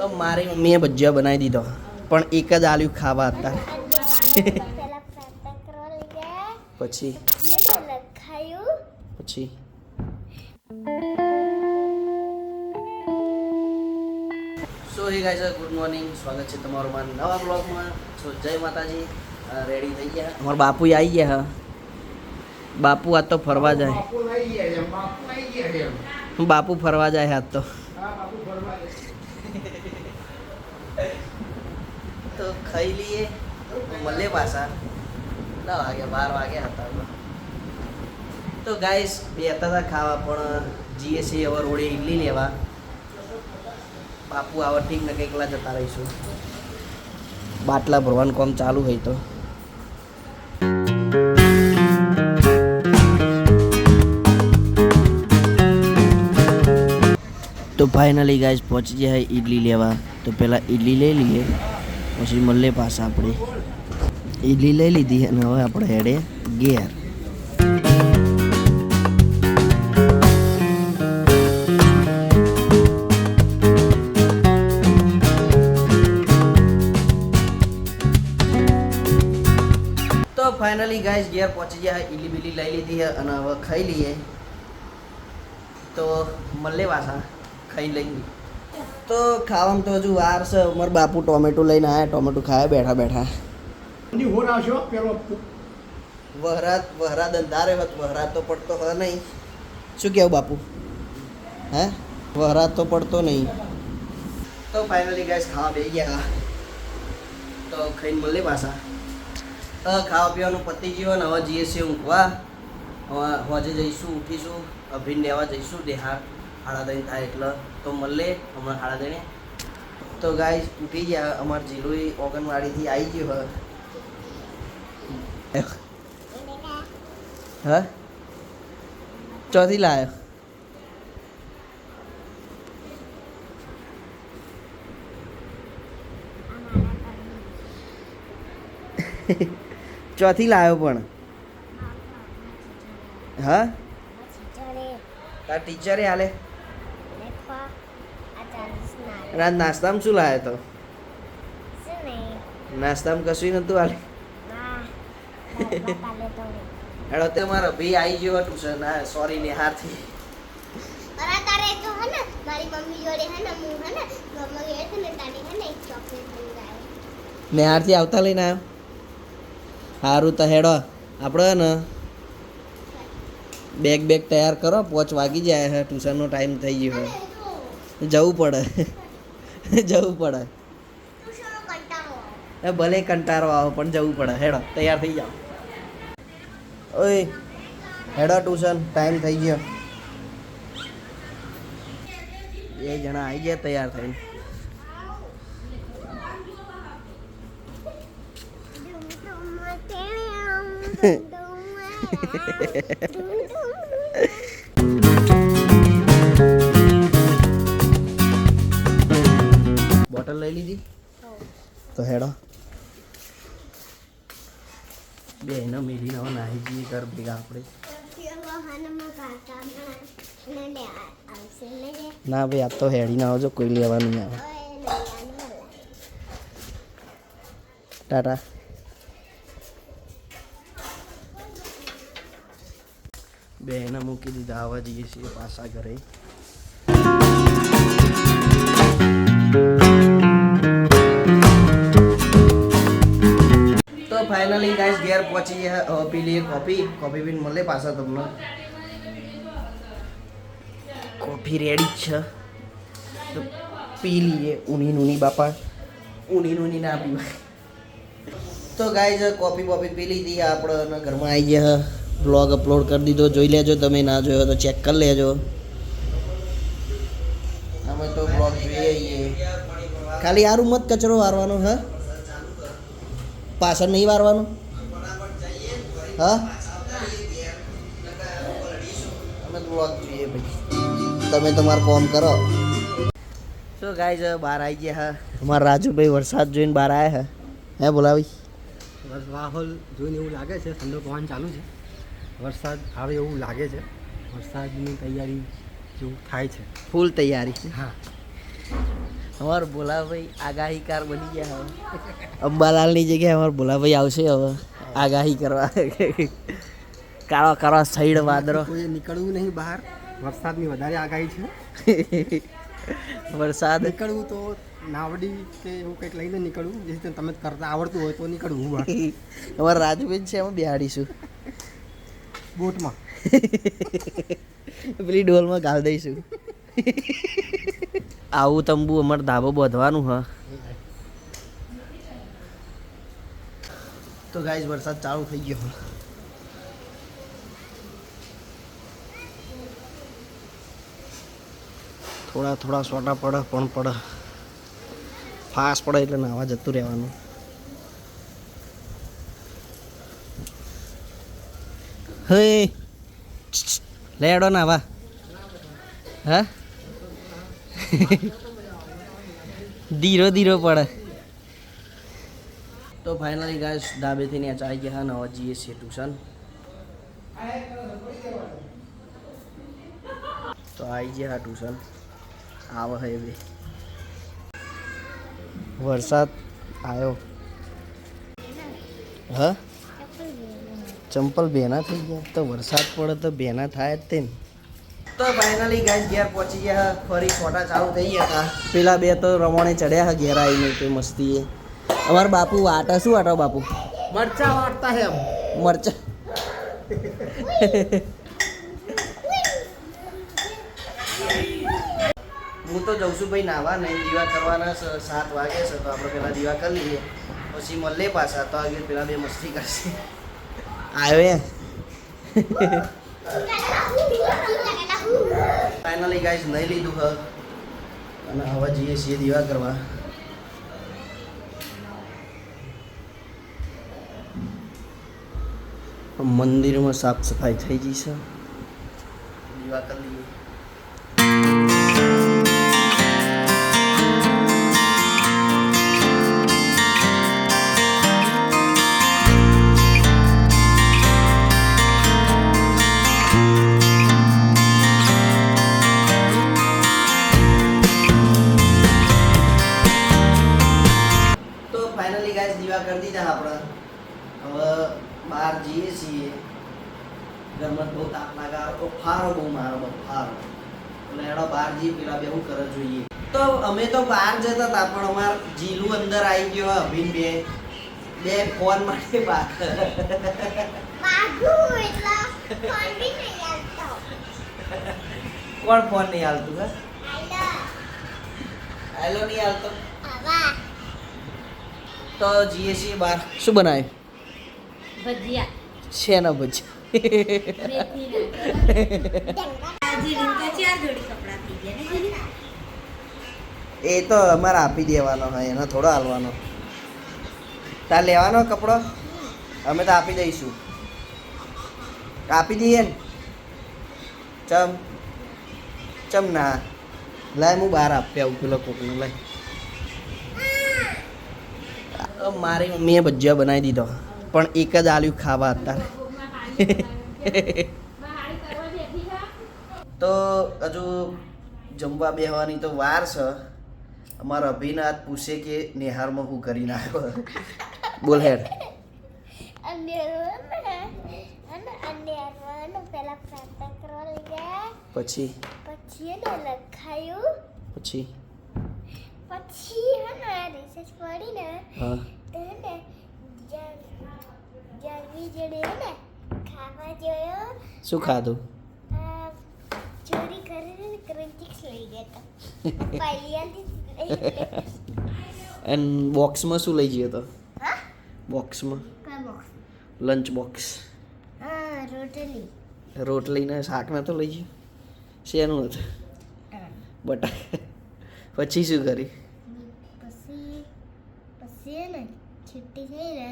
મારી મમ્મીએ ભજીયા બનાવી દીધો પણ એક જ આલ્યું ખાવા હતા પછી પછી સો હે ગાઈસ ગુડ મોર્નિંગ સ્વાગત છે તમારું મારા નવા બ્લોગમાં સો જય માતાજી રેડી થઈ ગયા અમારા બાપુ આવી ગયા હા બાપુ આજ તો ફરવા જાય બાપુ ફરવા જાય આજ તો તો ખાઈ લઈએ મળે પાછા કેટલા વાગ્યા 12 વાગ્યા હતા તો ગાઈસ બે હતા ખાવા પણ જીએસી હવે રોડે ઇડલી લેવા બાપુ આવા ઠીક ને કંઈકલા જતા રહીશું બાટલા ભરવાનું કામ ચાલુ હોય તો ફાઇનલી ગાઈસ પહોંચી જાય ઇડલી લેવા તો પહેલાં ઇડલી લઈ લઈએ પછી મળે પાછા આપણે ઇડલી લઈ લીધી અને હવે આપણે હેડે ઘેર તો ફાઇનલી ગાઈસ ઘેર પહોંચી ગયા ઇડલી બીલી લઈ લીધી અને હવે ખાઈ લઈએ તો મળે પાછા ખાઈ લઈએ તો ખાવામાં તો હજુ વાર છે મારા બાપુ ટોમેટો લઈને આવ્યા ટોમેટો ખાયા બેઠા બેઠા વહરાદ અંધારે હોત વહરાદ તો પડતો હ નહીં શું કહેવું બાપુ હે વહરાદ તો પડતો નહીં તો ફાઇનલી ગાઈસ ખાવા બેસી ગયા તો ખાઈને મળે પાછા ખાવા પીવાનું પતી ગયું ને હવે જઈએ છીએ ઊંઘવા હવે હોજે જઈશું ઉઠીશું અભિન લેવા જઈશું દેહાડ 8:30 થાય એટલે તો મળે હમણાં 8:30 તો ગાઈસ ઉઠી ગયા અમાર જીલુઈ ઓગણવાડીથી આવી ગયો હા ચોથી લાયો ચોથી લાયો પણ હા તાર ટીચરે હાલે રાત નાસ્તામાં શું લાવ્યો તો નાસ્તામાં કશું નતું હાલે હેડો તે મારો ભાઈ આવી ગયો ટ્યુશન હા સોરી નિહારથી તારે તો હે ને મારી મમ્મી જોડે હે ને હું હે ને મમ્મા ગયે છે ને તારી હે ને એક ચોકલેટ લઈ આવ્યો નિહારથી આવતા લઈને આવ્યો સારું તો હેડો આપણે ને બેગ તૈયાર કરો 5 વાગી જાય હે ટ્યુશનનો ટાઈમ થઈ ગયો જવું પડે ભલે કંટાળો આવો પણ જવું પડે હેડો તૈયાર થઈ જાઓ ઓય હેડો ટ્યુશન ટાઈમ થઈ ગયો 2 જણા આવી ગયા તૈયાર થઈને બોટલ લઈ લીધી તો હેડો બે એના મેલી નવા નાહી જઈએ ઘર ભેગા આપણે ના ભાઈ આ તો હેડી ના આવજો કોઈ લેવા નહીં આવે ટાટા બે એના મૂકી દીધા આવવા જઈએ છીએ પાછા ઘરે તો ફાઇનલી ગાઈસ ઘેર પહોંચી ગયા પી લઈએ કોફી પીને મળે પાછા તમને કોફી રેડી જ છે તો પી લઈએ ઊની બાપા ઊની ના પીવાય તો ગાઈસ કોફી પી લીધી આપણે ઘરમાં આવી ગયા વ્લોગ અપલોડ કરી દીધો જોઈ લેજો તમે ના જોયો તો ચેક કરી લેજો અમે તો વ્લોગ જોઈએ ખાલી આ રૂમ જ કચરો વારવાનો હા પાછળ નહીં વારવાનું હા અમે તો વ્લોગ જોઈએ ભાઈ તમે તમારું કામ કરો શું ગાઈસ બહાર આવી ગયા હા અમારા રાજુભાઈ વરસાદ જોઈને બહાર આવ્યા હે બોલાવી માહોલ જોઈને એવું લાગે છે ઠંડો પવન ચાલુ છે વરસાદ આવે એવું લાગે છે વરસાદની તૈયારી જેવું થાય છે ફૂલ તૈયારી છે હા અમાર ભોલાભાઈ આગાહીકાર બની ગયા હવે. અંબાલાલની જગ્યાએ અમાર ભોલાભાઈ આવશે હવે આગાહી કરવા. કાળો કાળો સૈડ વાદળો. કોઈ નીકળવું નહીં બહાર, વરસાદની વધારે આગાહી છે. વરસાદ નીકળવું તો નાવડી કે એવું કંઈક લઈને નીકળવું, જે રીતે તમે કરતા આવડતું હોય તો નીકળવું બહાર અમારા રાજુબેન છે અમે બેહાડીશું બોટમાં. પેલી ડોલમાં ગાળ દઈશું. આવું તંબુ અમારે ધાબો બાંધવાનું હ. તો ગાઈસ વરસાદ ચાલુ થઈ ગયો. થોડા થોડા સોટા પડે પણ પડે, ફાસ્ટ પડે એટલે નાવા જતું રહેવાનું. હે લેડો નાવા. હા ધીરો ધીરો પડે. તો ફાઇનલી ગાઈસ ડાબેથી ત્યાં ચાલી ગયા ને હવે જઈએ છીએ ટ્યુશન. તો આવી ગયા હા ટ્યુશન. આવે હે બે વરસાદ આવ્યો. હા ચંપલ બેના થઈ ગયા. તો વરસાદ પડે તો બેના થાય જ તેમ. તો ફાઇનલી ગાઈસ ઘેર પહોંચી ગયા. ફરી છોટા ચાલુ થઈ ગયા હતા. પેલા બે તો રમણે ચડ્યા ઘેર આવીને તે મસ્તી. અમારા બાપુ વાટા શું વાટો બાપુ? મરચા વાટતા હે. મરચા. હું તો જઉં છું ભાઈ નાવા નહીં. દીવા કરવાના 7 વાગે છે તો આપણે પેલા દીવા કરી લઈએ પછી મળે પાછા. તો આગળ પેલા બે મસ્તી કરશે. આવ્યો ફાઇનલી ગાઈસ નહીં લીધું હ અને હવે જઈએ છીએ દીવા કરવા. મંદિરમાં સાફ સફાઈ થઈ ગઈ છે. દીવા કરી લઈએ. દીવા કરી દીધા આપણે. હવે બહાર જઈએ છીએ. ઘરમાં બહુ તાપ લાગે. બફારો બહુ મારો બફારો. એટલે એનો બહાર જઈએ પેલા બે શું કરે જોઈએ. તો અમે તો બહાર જતા હતા પણ અમાર જીલું અંદર આવી ગયો. અભિન બે ફોન માટે કોણ ફોન નહીં હાલતું? હે હેલો નહીં હાલતો. તો જઈએ છીએ બહાર. શું બનાવ્યું? ભજીયા. શેના ભજીયા? એ તો અમારે આપી દેવાનો હોય, એનો થોડો હાલવાનો. તાર લેવાનો કપડો? અમે તો આપી દઈશું. આપી દઈએ ને. ચમ ના લાય હું બહાર આપી આવું પેલો કોકને. લાય મારી મમ્મીએ ભજીયા બનાવી દીધો પણ એક જ આલ્યું ખાવા અત્યારે. તો હજુ જમવા બેહવાની તો વાર છે. અમારા અભિનાથ પૂછે કે નિહારમાં હું કરી નાખ્યો. બોલ હેડ. પછી પછી પછી હે ને રિસર્ચ પડી ને હા તો હે ને જાગવી જોડે હે ને ખાવા જોયો. શું ખાધું? ચોરી કરીને ક્રન્ચીક્સ લઈ ગયા તો પહેલી એન્ડ બોક્સમાં શું લઈ ગયો તો? હા બોક્સમાં કા બોક્સ? Lunch box. રોટલી. રોટલીને શાકને તો લઈ ગયો. શેનું હતું? બટા. પછી શું કરી? પછી ને છુટ્ટી થઈ ને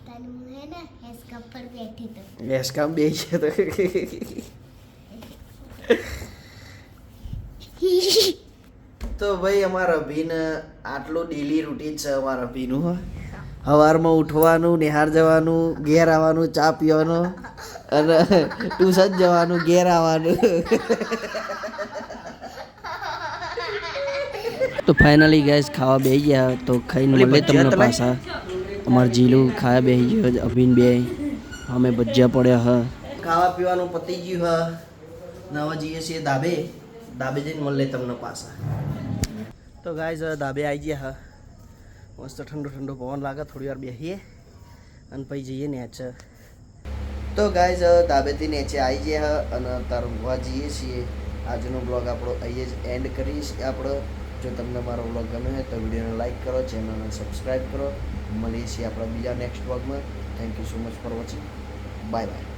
તને હું હે ને હેસકા પર બેઠી તો હેસકામ બેસી તો તો ભાઈ અમારા અભિને આટલું ડેલી રૂટીન છે અમારા અભિનું. સવારમાં ઉઠવાનું, નિહાર જવાનું, ઘેર આવવાનું, ચા પીવાનું અને ટ્યુશન જવાનું, ઘેર આવવાનું. તો ફાઇનલી ગાઈસ ખાવા બેસી ગયા તો ખાઈને મળે તમને પાછા અમાર જીલું ખાવા બેસી ગયો અભિન બે અમે ભજીયા પડ્યા હ ખાવા પીવાનું પતી ગયું હ નવા જઈએ છીએ ધાબે જઈને મળે તમને પાછા તો ગાઈસ ધાબે આવી ગયા હ મસ્ત ઠંડો પવન લાગે થોડી વાર બેસીએ અને પછી જઈએ નેચે તો ગાઈસ ધાબેથી નીચે આવી ગયા હ અને તરવા જઈએ છીએ આજનો બ્લોગ આપણો અહીંયા જ એન્ડ કરીશ આપણો જો તમને મારો બ્લોગ ગમે હોય તો વિડીયોને લાઈક કરો ચેનલને સબસ્ક્રાઈબ કરો મળીએ છીએ આપણા બીજા નેક્સ્ટ બ્લોગમાં thank you so much for watching bye bye